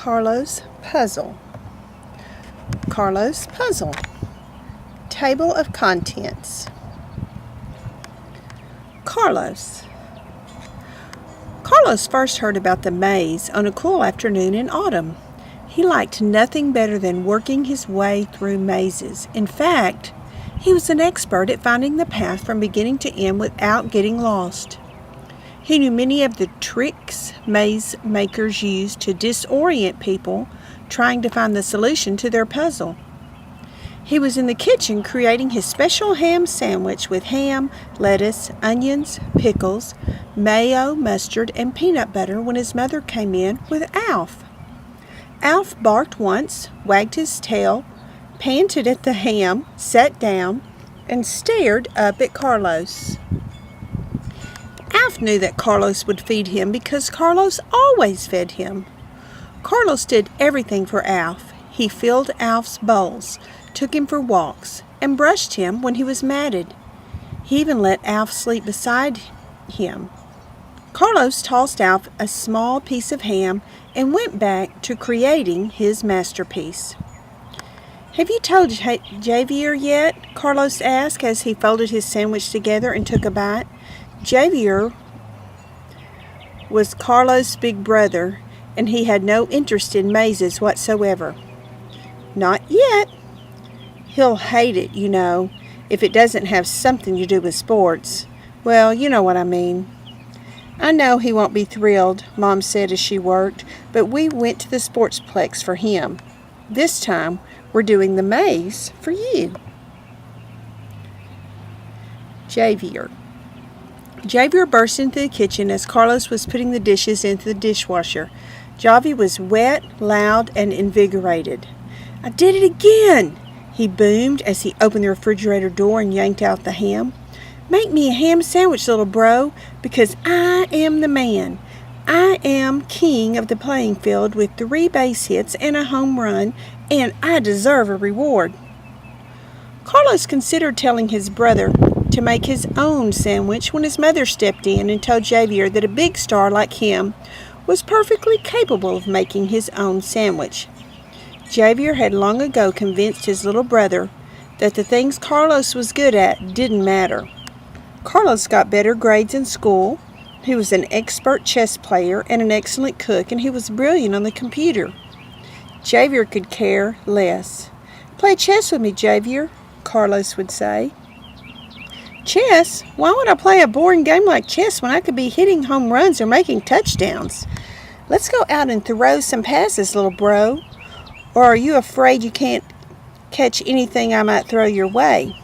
Carlo's puzzle. Carlo's puzzle. Table of contents. Carlos first heard about the maze on a cool afternoon in autumn. He liked nothing better than working his way through mazes. In fact, he was an expert at finding the path from beginning to end without getting lost. He knew many of the tricks maze makers use to disorient people trying to find the solution to their puzzle. He was in the kitchen creating his special ham sandwich with ham, lettuce, onions, pickles, mayo, mustard, and peanut butter when his mother came in with Alf. Alf barked once, wagged his tail, panted at the ham, sat down, and stared up at Carlos. Alf knew that Carlos would feed him because Carlos always fed him. Carlos did everything for Alf. He filled Alf's bowls, took him for walks, and brushed him when he was matted. He even let Alf sleep beside him. Carlos tossed Alf a small piece of ham and went back to creating his masterpiece. "Have you told Javier yet?" Carlos asked as he folded his sandwich together and took a bite. Javier was Carlos' big brother, and he had no interest in mazes whatsoever. "Not yet. He'll hate it, you know, if it doesn't have something to do with sports. Well, you know what I mean." "I know he won't be thrilled," Mom said as she worked, "but we went to the sportsplex for him. This time, we're doing the maze for you." Javier burst into the kitchen as Carlos was putting the dishes into the dishwasher. Javi was wet, loud, and invigorated. "I did it again!" he boomed as he opened the refrigerator door and yanked out the ham. "Make me a ham sandwich, little bro, because I am the man. I am king of the playing field with 3 base hits and a home run, and I deserve a reward." Carlos considered telling his brother to make his own sandwich when his mother stepped in and told Javier that a big star like him was perfectly capable of making his own sandwich. Javier had long ago convinced his little brother that the things Carlos was good at didn't matter. Carlos got better grades in school. He was an expert chess player and an excellent cook, and he was brilliant on the computer. Javier could care less. "Play chess with me, Javier," Carlos would say. "Chess? Why would I play a boring game like chess when I could be hitting home runs or making touchdowns? Let's go out and throw some passes, little bro. Or are you afraid you can't catch anything I might throw your way?"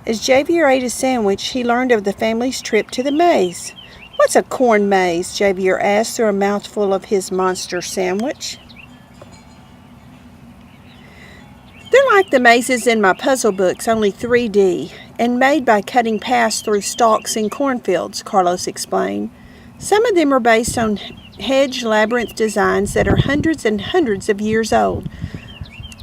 As Javier ate his sandwich, he learned of the family's trip to the maze. "What's a corn maze?" Javier asked through a mouthful of his monster sandwich. "They're like the mazes in my puzzle books, only 3D, and made by cutting paths through stalks in cornfields," Carlos explained. "Some of them are based on hedge labyrinth designs that are hundreds and hundreds of years old.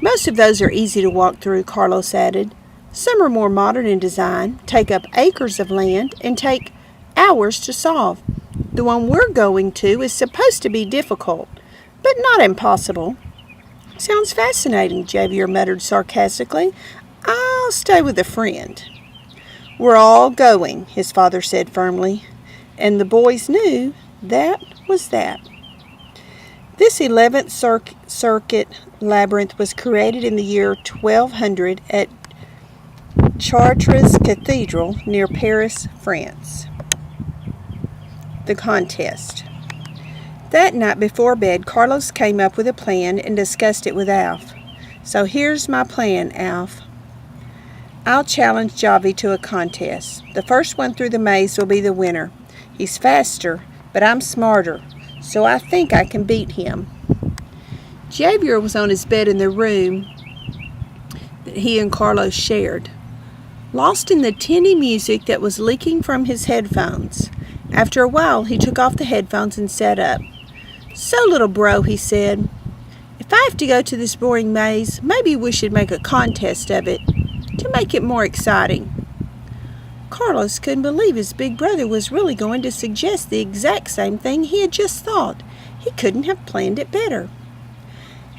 Most of those are easy to walk through," Carlos added. "Some are more modern in design, take up acres of land, and take hours to solve. The one we're going to is supposed to be difficult, but not impossible." "Sounds fascinating," Javier muttered sarcastically. "I'll stay with a friend." "We're all going," his father said firmly, and the boys knew that was that. This 11th Circuit labyrinth was created in the year 1200 at Chartres Cathedral near Paris, France. The contest. That night before bed, Carlos came up with a plan and discussed it with Alf. "So here's my plan, Alf. I'll challenge Javi to a contest. The first one through the maze will be the winner. He's faster, but I'm smarter, so I think I can beat him." Javier was on his bed in the room that he and Carlos shared, lost in the tinny music that was leaking from his headphones. After a while, he took off the headphones and sat up. "So, little bro," he said, "if I have to go to this boring maze, maybe we should make a contest of it to make it more exciting." Carlos couldn't believe his big brother was really going to suggest the exact same thing he had just thought. He couldn't have planned it better.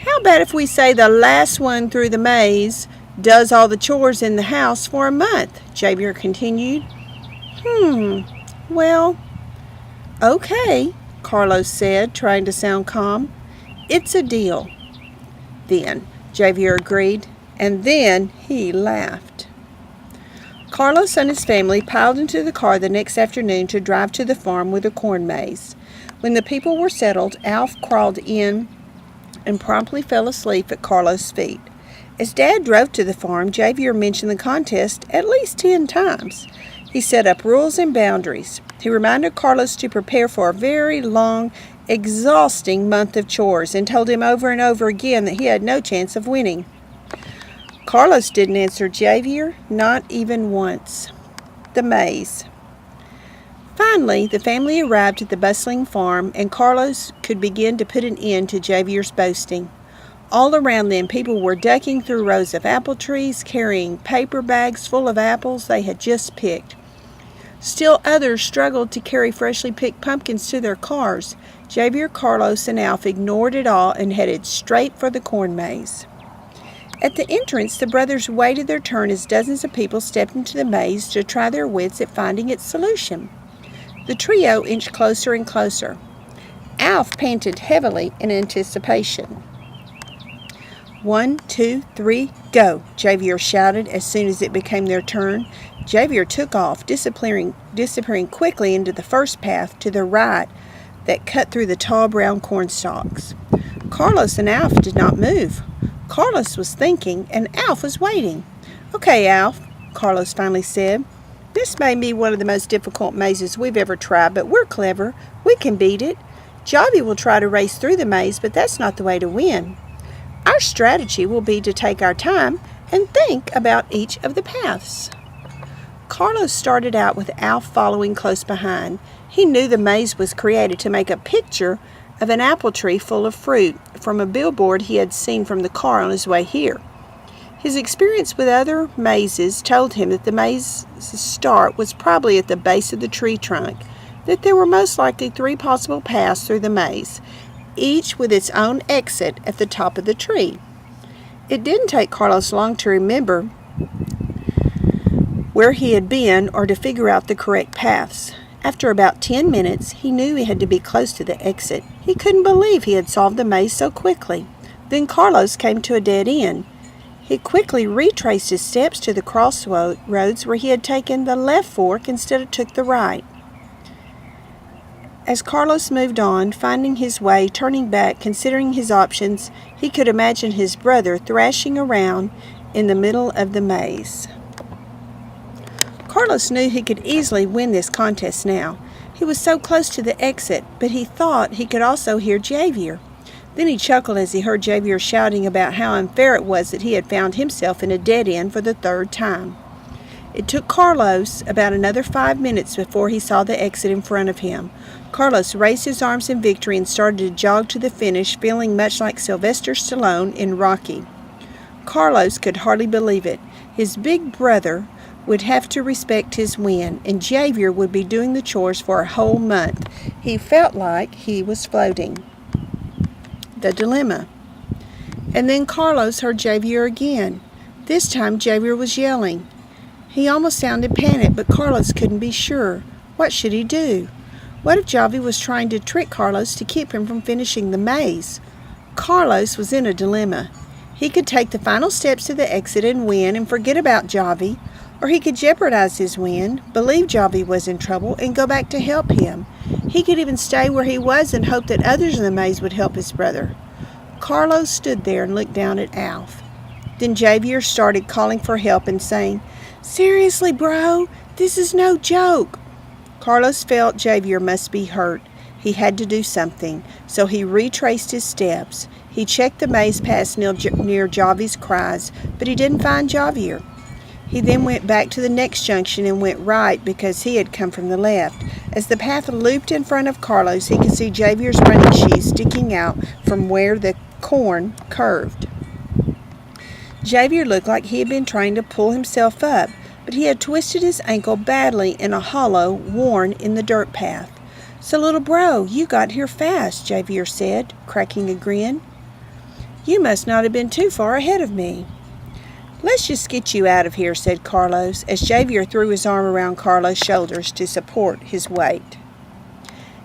How about if we say the last one through the maze does all the chores in the house for a month? Javier continued. Well, okay, Carlos said, trying to sound calm. It's a deal. Then, Javier agreed, and then he laughed. Carlos and his family piled into the car the next afternoon to drive to the farm with a corn maze. When the people were settled, Alf crawled in and promptly fell asleep at Carlos' feet. As Dad drove to the farm, Javier mentioned the contest at least 10 times. He set up rules and boundaries. He reminded Carlos to prepare for a very long, exhausting month of chores and told him over and over again that he had no chance of winning. Carlos didn't answer Javier, not even once. The maze. Finally, the family arrived at the bustling farm, and Carlos could begin to put an end to Javier's boasting. All around them, people were ducking through rows of apple trees, carrying paper bags full of apples they had just picked. Still others struggled to carry freshly picked pumpkins to their cars. Javier, Carlos, and Alf ignored it all and headed straight for the corn maze. At the entrance, the brothers waited their turn as dozens of people stepped into the maze to try their wits at finding its solution. The trio inched closer and closer. Alf panted heavily in anticipation. 1, 2, 3, go, Javier shouted as soon as it became their turn. Javier took off, disappearing quickly into the first path to the right that cut through the tall brown corn stalks. Carlos and Alf did not move. Carlos was thinking, and Alf was waiting. Okay, Alf, Carlos finally said. This may be one of the most difficult mazes we've ever tried, but we're clever. We can beat it. Javi will try to race through the maze, but that's not the way to win. Our strategy will be to take our time and think about each of the paths. Carlos started out with Alf following close behind. He knew the maze was created to make a picture of an apple tree full of fruit from a billboard he had seen from the car on his way here. His experience with other mazes told him that the maze's start was probably at the base of the tree trunk, that there were most likely 3 possible paths through the maze, each with its own exit at the top of the tree. It didn't take Carlos long to remember where he had been or to figure out the correct paths. After about 10 minutes, he knew he had to be close to the exit. He couldn't believe he had solved the maze so quickly. Then Carlos came to a dead end. He quickly retraced his steps to the crossroads where he had taken the left fork instead of took the right. As Carlos moved on, finding his way, turning back, considering his options, he could imagine his brother thrashing around in the middle of the maze. Carlos knew he could easily win this contest now. He was so close to the exit, but he thought he could also hear Javier. Then he chuckled as he heard Javier shouting about how unfair it was that he had found himself in a dead end for the 3rd time. It took Carlos about another 5 minutes before he saw the exit in front of him. Carlos raised his arms in victory and started to jog to the finish, feeling much like Sylvester Stallone in Rocky. Carlos could hardly believe it. His big brother would have to respect his win, and Javier would be doing the chores for a whole month. He felt like he was floating. The dilemma. And then Carlos heard Javier again. This time Javier was yelling. He almost sounded panicked, but Carlos couldn't be sure. What should he do? What if Javi was trying to trick Carlos to keep him from finishing the maze? Carlos was in a dilemma. He could take the final steps to the exit and win and forget about Javi, or he could jeopardize his win, believe Javi was in trouble, and go back to help him. He could even stay where he was and hope that others in the maze would help his brother. Carlos stood there and looked down at Alf. Then Javier started calling for help and saying, "Seriously, bro, this is no joke." Carlos felt Javier must be hurt. He had to do something, so he retraced his steps. He checked the maze path near Javi's cries, but he didn't find Javier. He then went back to the next junction and went right because he had come from the left. As the path looped in front of Carlos, he could see Javier's running shoes sticking out from where the corn curved. Javier looked like he had been trying to pull himself up, but he had twisted his ankle badly in a hollow worn in the dirt path. "So, little bro, you got here fast," Javier said, cracking a grin. You must not have been too far ahead of me." "Let's just get you out of here," said Carlos, as Javier threw his arm around Carlo's shoulders to support his weight.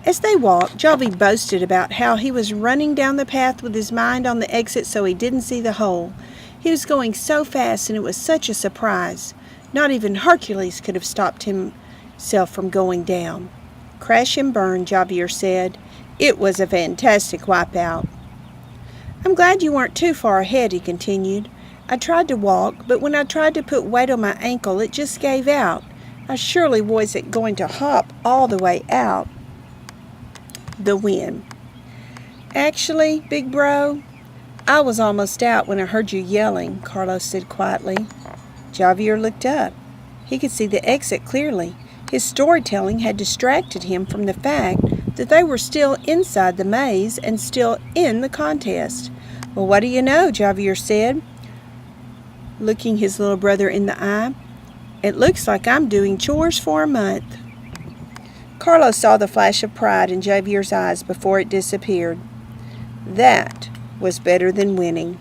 As they walked, Javi boasted about how he was running down the path with his mind on the exit so he didn't see the hole. He was going so fast and it was such a surprise. Not even Hercules could have stopped himself from going down. "Crash and burn," Javier said. "It was a fantastic wipeout." "I'm glad you weren't too far ahead," he continued. "I tried to walk, but when I tried to put weight on my ankle, it just gave out. I surely wasn't going to hop all the way out." The wind. "Actually, big bro, I was almost out when I heard you yelling," Carlos said quietly. Javier looked up. He could see the exit clearly. His storytelling had distracted him from the fact that they were still inside the maze and still in the contest. "Well, what do you know?" Javier said, looking his little brother in the eye. "It looks like I'm doing chores for a month." Carlo saw the flash of pride in Javier's eyes before it disappeared. That was better than winning.